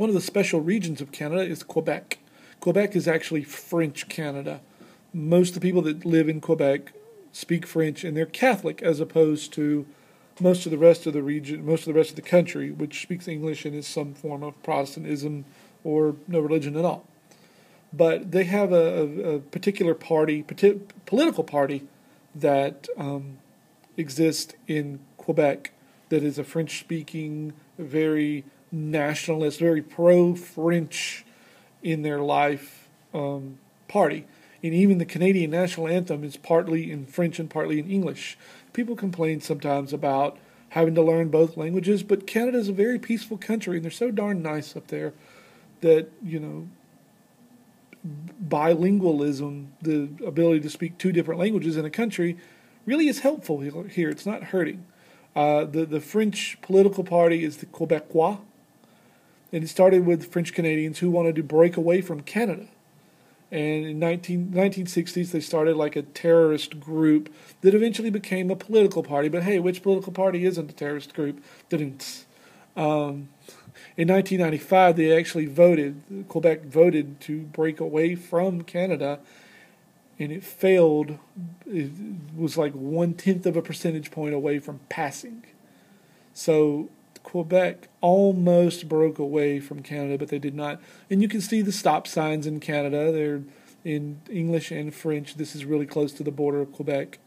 One of the special regions of Canada is Quebec. Quebec is actually French Canada. Most of the people that live in Quebec speak French, and they're Catholic as opposed to most of the rest of the region, most of the rest of the country, which speaks English and is some form of Protestantism or no religion at all. But they have a particular party, political party that exists in Quebec that is a French-speaking, very nationalist, very pro-French in their life party. And even the Canadian national anthem is partly in French and partly in English. People complain sometimes about having to learn both languages, but Canada is a very peaceful country, and they're so darn nice up there that, bilingualism, the ability to speak two different languages in a country, really is helpful here. It's not hurting. The French political party is the Québécois, and it started with French Canadians who wanted to break away from Canada. And in 1960s, they started like a terrorist group that eventually became a political party. But hey, which political party isn't a terrorist group? In 1995, they actually Quebec voted to break away from Canada, and it failed. It was like 1/10 of a percentage point away from passing. So Quebec almost broke away from Canada, but they did not. And you can see the stop signs in Canada. They're in English and French. This is really close to the border of Quebec.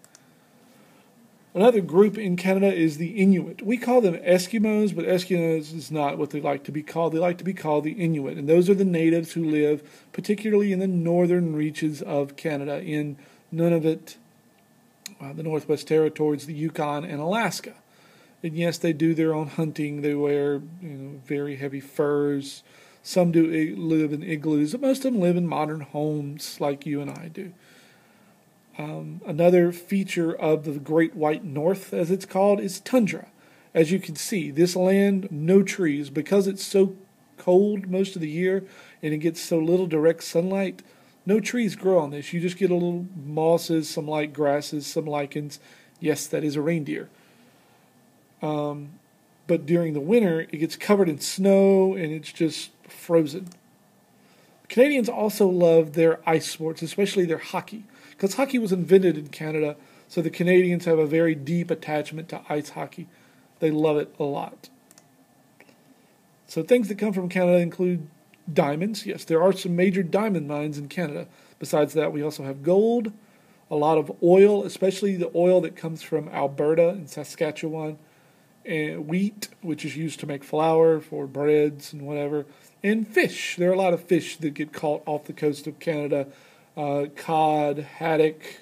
Another group in Canada is the Inuit. We call them Eskimos, but Eskimos is not what they like to be called. They like to be called the Inuit, and those are the natives who live particularly in the northern reaches of Canada, in Nunavut, the Northwest Territories, the Yukon, and Alaska. And yes, they do their own hunting. They wear very heavy furs. Some do live in igloos, but most of them live in modern homes like you and I do. Another feature of the Great White North, as it's called, is tundra. As you can see, this land, no trees. Because it's so cold most of the year and it gets so little direct sunlight, no trees grow on this. You just get a little mosses, some light grasses, some lichens. Yes, that is a reindeer. But during the winter, it gets covered in snow and it's just frozen. Canadians also love their ice sports, especially their hockey, because hockey was invented in Canada, so the Canadians have a very deep attachment to ice hockey. They love it a lot. So things that come from Canada include diamonds. Yes, there are some major diamond mines in Canada. Besides that, we also have gold, a lot of oil, especially the oil that comes from Alberta and Saskatchewan, and wheat, which is used to make flour for breads and whatever, and fish. There are a lot of fish that get caught off the coast of Canada. Cod, haddock,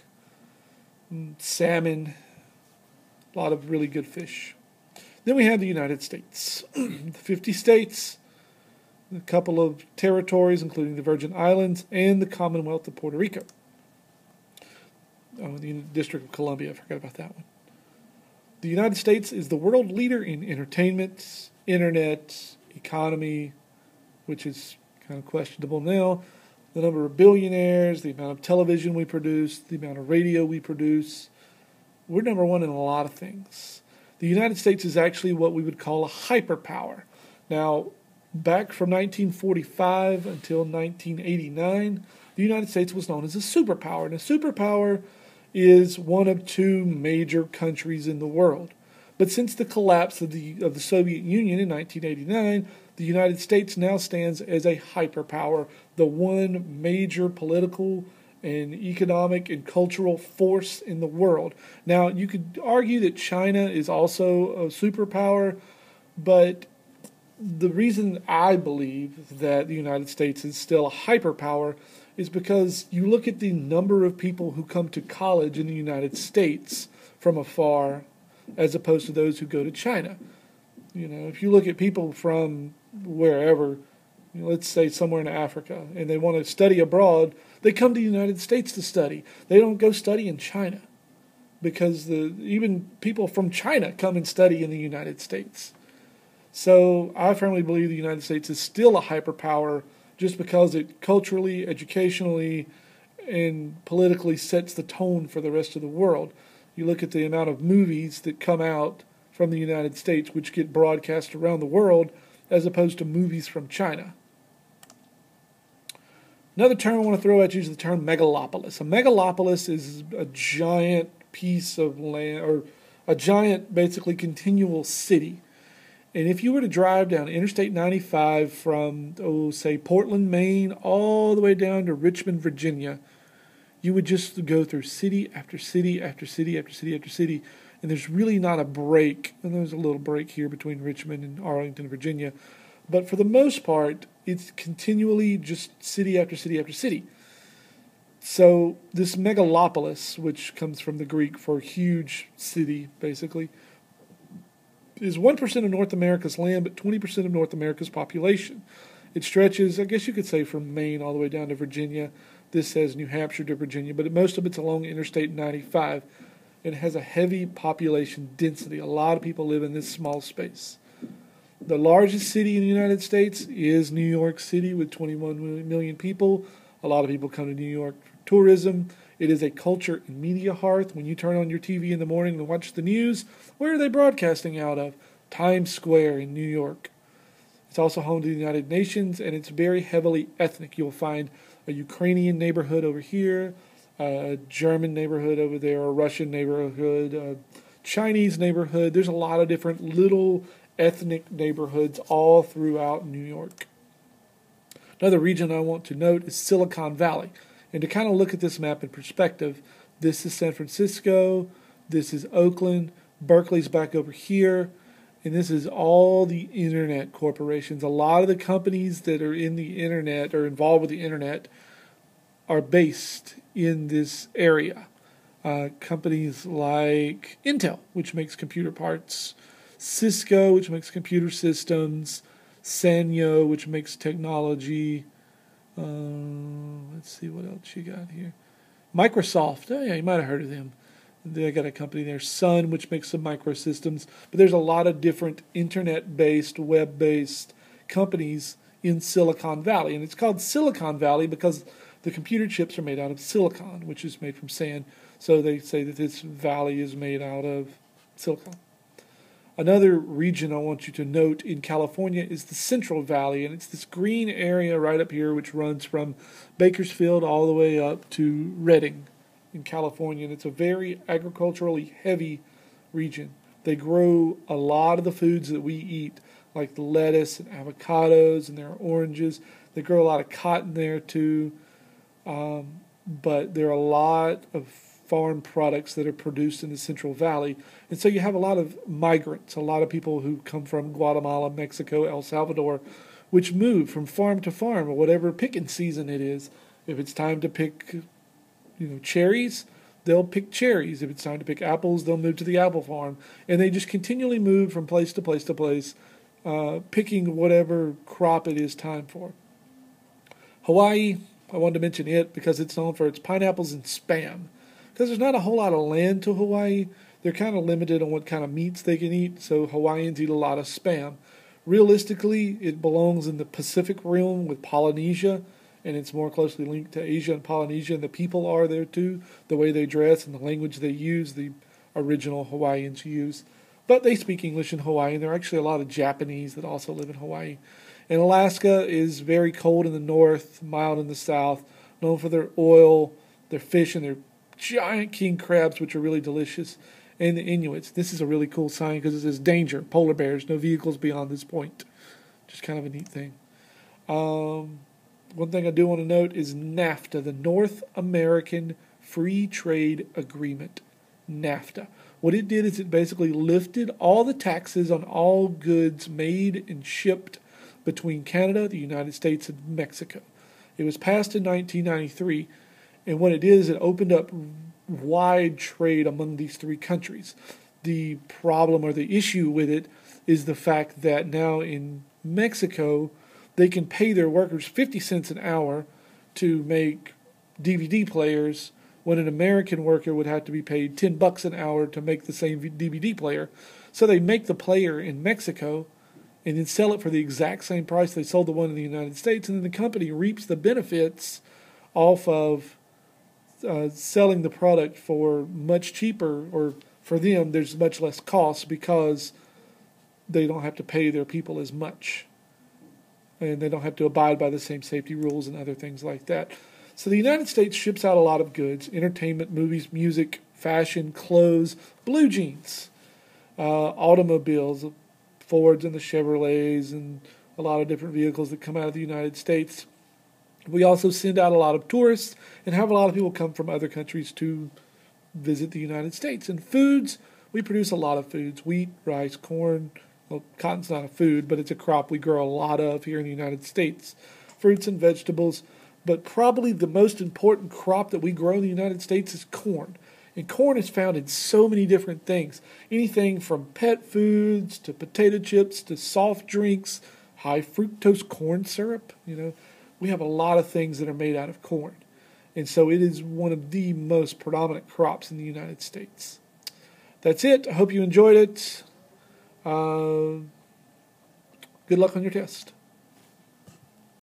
salmon, a lot of really good fish. Then we have the United States. 50 states, a couple of territories, including the Virgin Islands and the Commonwealth of Puerto Rico. The District of Columbia, I forgot about that one. The United States is the world leader in entertainment, internet, economy, which is kind of questionable now. The number of billionaires, the amount of television we produce, the amount of radio we produce. We're number one in a lot of things. The United States is actually what we would call a hyperpower. Now, back from 1945 until 1989, the United States was known as a superpower. And a superpower is one of two major countries in the world. But since the collapse of the Soviet Union in 1989, the United States now stands as a hyperpower, the one major political and economic and cultural force in the world. Now, you could argue that China is also a superpower, but the reason I believe that the United States is still a hyperpower is because you look at the number of people who come to college in the United States from afar as opposed to those who go to China. If you look at people from wherever, let's say somewhere in Africa, and they want to study abroad, they come to the United States to study. They don't go study in China because even people from China come and study in the United States. So I firmly believe the United States is still a hyperpower just because it culturally, educationally, and politically sets the tone for the rest of the world. You look at the amount of movies that come out from the United States, which get broadcast around the world, as opposed to movies from China. Another term I want to throw at you is the term megalopolis. A megalopolis is a giant piece of land, or a giant, basically, continual city. And if you were to drive down Interstate 95 from, say, Portland, Maine, all the way down to Richmond, Virginia, you would just go through city after city after city after city after city, and there's really not a break. And there's a little break here between Richmond and Arlington, Virginia. But for the most part, it's continually just city after city after city. So this megalopolis, which comes from the Greek for huge city, basically, is 1% of North America's land, but 20% of North America's population. It stretches, I guess you could say, from Maine all the way down to Virginia. This says New Hampshire to Virginia, but most of it's along Interstate 95. It has a heavy population density. A lot of people live in this small space. The largest city in the United States is New York City with 21 million people. A lot of people come to New York for tourism. It is a culture and media hearth. When you turn on your TV in the morning and watch the news, where are they broadcasting out of? Times Square in New York. It's also home to the United Nations, and it's very heavily ethnic. You'll find a Ukrainian neighborhood over here, a German neighborhood over there, a Russian neighborhood, a Chinese neighborhood. There's a lot of different little ethnic neighborhoods all throughout New York. Another region I want to note is Silicon Valley. And to kind of look at this map in perspective, this is San Francisco, this is Oakland, Berkeley's back over here, and this is all the internet corporations. A lot of the companies that are in the internet or involved with the internet are based in this area. Companies like Intel, which makes computer parts, Cisco, which makes computer systems, Sanyo, which makes technology. Let's see what else you got here. Microsoft. Oh, yeah, you might have heard of them. They got a company there, Sun, which makes some microsystems. But there's a lot of different internet-based, web-based companies in Silicon Valley. And it's called Silicon Valley because the computer chips are made out of silicon, which is made from sand. So they say that this valley is made out of silicon. Another region I want you to note in California is the Central Valley, and it's this green area right up here which runs from Bakersfield all the way up to Redding in California, and it's a very agriculturally heavy region. They grow a lot of the foods that we eat, like the lettuce and avocados, and there are oranges. They grow a lot of cotton there too, but there are a lot of farm products that are produced in the Central Valley. And so you have a lot of migrants, a lot of people who come from Guatemala, Mexico, El Salvador, which move from farm to farm, or whatever picking season it is. If it's time to pick, cherries, they'll pick cherries. If it's time to pick apples, they'll move to the apple farm. And they just continually move from place to place to place, picking whatever crop it is time for. Hawaii, I wanted to mention it because it's known for its pineapples and Spam. Because there's not a whole lot of land to Hawaii, they're kind of limited on what kind of meats they can eat, so Hawaiians eat a lot of Spam. Realistically, it belongs in the Pacific realm with Polynesia, and it's more closely linked to Asia and Polynesia, and the people are there too, the way they dress and the language they use, the original Hawaiians use. But they speak English in Hawaii, and there are actually a lot of Japanese that also live in Hawaii. And Alaska is very cold in the north, mild in the south, known for their oil, their fish, and their giant king crabs, which are really delicious, and the Inuits. This is a really cool sign because it says danger, polar bears, no vehicles beyond this point. Just kind of a neat thing. One thing I do want to note is NAFTA, the North American Free Trade Agreement. NAFTA. What it did is it basically lifted all the taxes on all goods made and shipped between Canada, the United States, and Mexico. It was passed in 1993. And what it did is it opened up wide trade among these three countries. The problem or the issue with it is the fact that now in Mexico, they can pay their workers 50 cents an hour to make DVD players when an American worker would have to be paid $10 an hour to make the same DVD player. So they make the player in Mexico and then sell it for the exact same price they sold the one in the United States, and then the company reaps the benefits off of selling the product for much cheaper, or for them there's much less cost because they don't have to pay their people as much. and they don't have to abide by the same safety rules and other things like that. So the United States ships out a lot of goods: entertainment, movies, music, fashion, clothes, blue jeans, automobiles, Fords and the Chevrolets, and a lot of different vehicles that come out of the United States. We also send out a lot of tourists and have a lot of people come from other countries to visit the United States. And foods, we produce a lot of foods: wheat, rice, corn. Well, cotton's not a food, but it's a crop we grow a lot of here in the United States. Fruits and vegetables. But probably the most important crop that we grow in the United States is corn. And corn is found in so many different things. Anything from pet foods to potato chips to soft drinks, high fructose corn syrup. We have a lot of things that are made out of corn. And so it is one of the most predominant crops in the United States. That's it. I hope you enjoyed it. Good luck on your test.